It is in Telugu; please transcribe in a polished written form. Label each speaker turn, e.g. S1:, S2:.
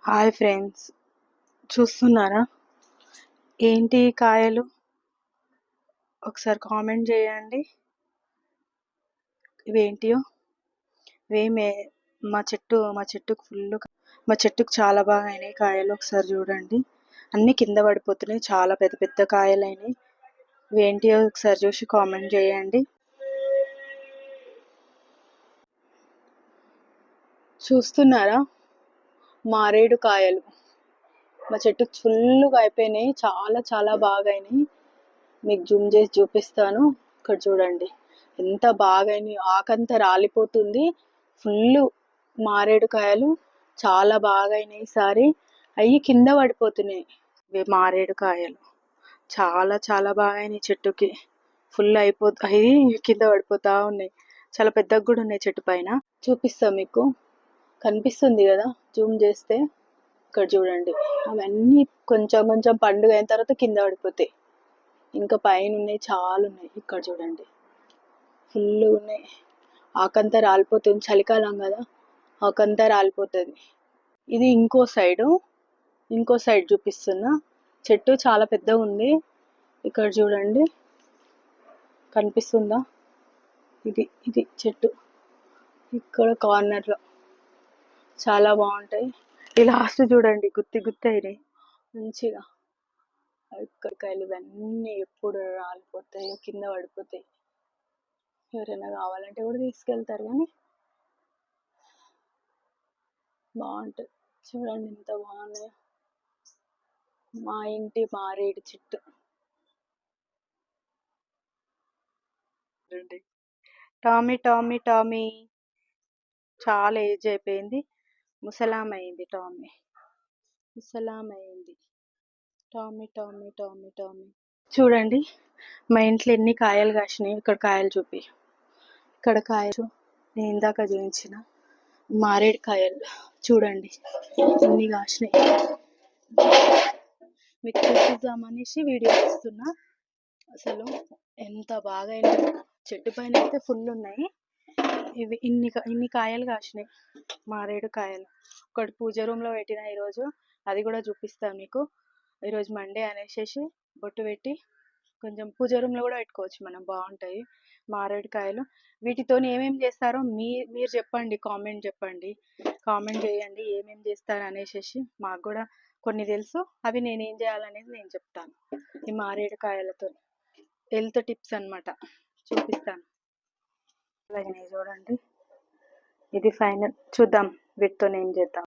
S1: హాయ్ ఫ్రెండ్స్, చూస్తున్నారా ఏంటి ఈ కాయలు? ఒకసారి కామెంట్ చేయండి ఇవేంటియో. ఇవేమే మా చెట్టుకు చాలా బాగా అయినాయి కాయలు. ఒకసారి చూడండి, అన్ని కింద పడిపోతున్నాయి, చాలా పెద్ద పెద్ద కాయలు అయినాయి. ఇవేంటియో ఒకసారి చూసి కామెంట్ చేయండి. చూస్తున్నారా మారేడు కాయలు మా చెట్టుకు ఫుల్గా అయిపోయినాయి, చాలా చాలా బాగా అయినాయి. మీకు జూమ్ చేసి చూపిస్తాను. ఇక్కడ చూడండి ఎంత బాగా అయినాయి, ఆకంతా రాలిపోతుంది. ఫుల్ మారేడు కాయలు చాలా బాగా అయినాయి. ఈసారి అవి కింద పడిపోతున్నాయి. ఇవి మారేడు కాయలు చాలా చాలా బాగా అయినాయి. చెట్టుకి ఫుల్ అవి కింద పడిపోతా ఉన్నాయి. చాలా పెద్దగా కూడా ఉన్నాయి. చెట్టు పైన చూపిస్తా మీకు, కనిపిస్తుంది కదా జూమ్ చేస్తే. ఇక్కడ చూడండి, అవన్నీ కొంచెం కొంచెం పండుగ అయిన తర్వాత కింద పడిపోతాయి. ఇంకా పైన ఉన్నాయి, చాలా ఉన్నాయి. ఇక్కడ చూడండి ఫుల్ ఉన్నాయి. ఆకంతా రాలిపోతుంది, చలికాలం కదా, ఆకంతా రాలిపోతుంది. ఇది ఇంకో సైడ్ చూపిస్తున్నా. చెట్టు చాలా పెద్దగా ఉంది. ఇక్కడ చూడండి, కనిపిస్తుందా? ఇది చెట్టు ఇక్కడ కార్నర్లో చాలా బాగుంటాయి. ఈ లాస్ట్ చూడండి, గుత్తి గుత్తి అయినాయి మంచిగా. కాయలు ఇవన్నీ ఎప్పుడు రాలిపోతాయి, కింద పడిపోతాయి. ఎవరైనా కావాలంటే కూడా తీసుకెళ్తారు, కానీ బాగుంటుంది. చూడండి ఎంత బాగున్నాయో. మా ఇంటి మారేడు చెట్టు. టామీ టామీ టామీ చాలా ఏజ్ అయిపోయింది, ముసలామైంది. Tommy Tommy Tommy Tommy. చూడండి మా ఇంట్లో ఎన్ని కాయలు కాసినాయి. ఇక్కడ కాయలు చూపి, ఇక్కడ కాయలు నేను ఇందాక చూపించిన మారేడు కాయలు చూడండి ఎన్ని కాసినాయి. మీకు చూపిద్దామనేసి వీడియో తీస్తున్నా. అసలు ఎంత బాగా అయినాయి. చెట్టు పైన అయితే ఫుల్ ఉన్నాయి. ఇవి ఇన్ని కాయలు కాసినాయి, మారేడు కాయలు. ఒకటి పూజ రూమ్లో పెట్టిన ఈరోజు, అది కూడా చూపిస్తాను మీకు. ఈరోజు మండే అనేసి బొట్టు పెట్టి కొంచెం పూజ రూమ్లో కూడా పెట్టుకోవచ్చు మనం, బాగుంటాయి మారేడు కాయలు. వీటితో ఏమేమి చేస్తారో మీరు చెప్పండి, కామెంట్ చేయండి ఏమేమి చేస్తారు అనేసి. మాకు కూడా కొన్ని తెలుసు, అవి నేనేం చేయాలనేది నేను చెప్తాను. ఈ మారేడు కాయలతో హెల్త్ టిప్స్ అన్నమాట, చూపిస్తాను. అలాగే చూడండి, ఇది ఫైనల్. చూద్దాం వీటితో ఏం చేద్దాం.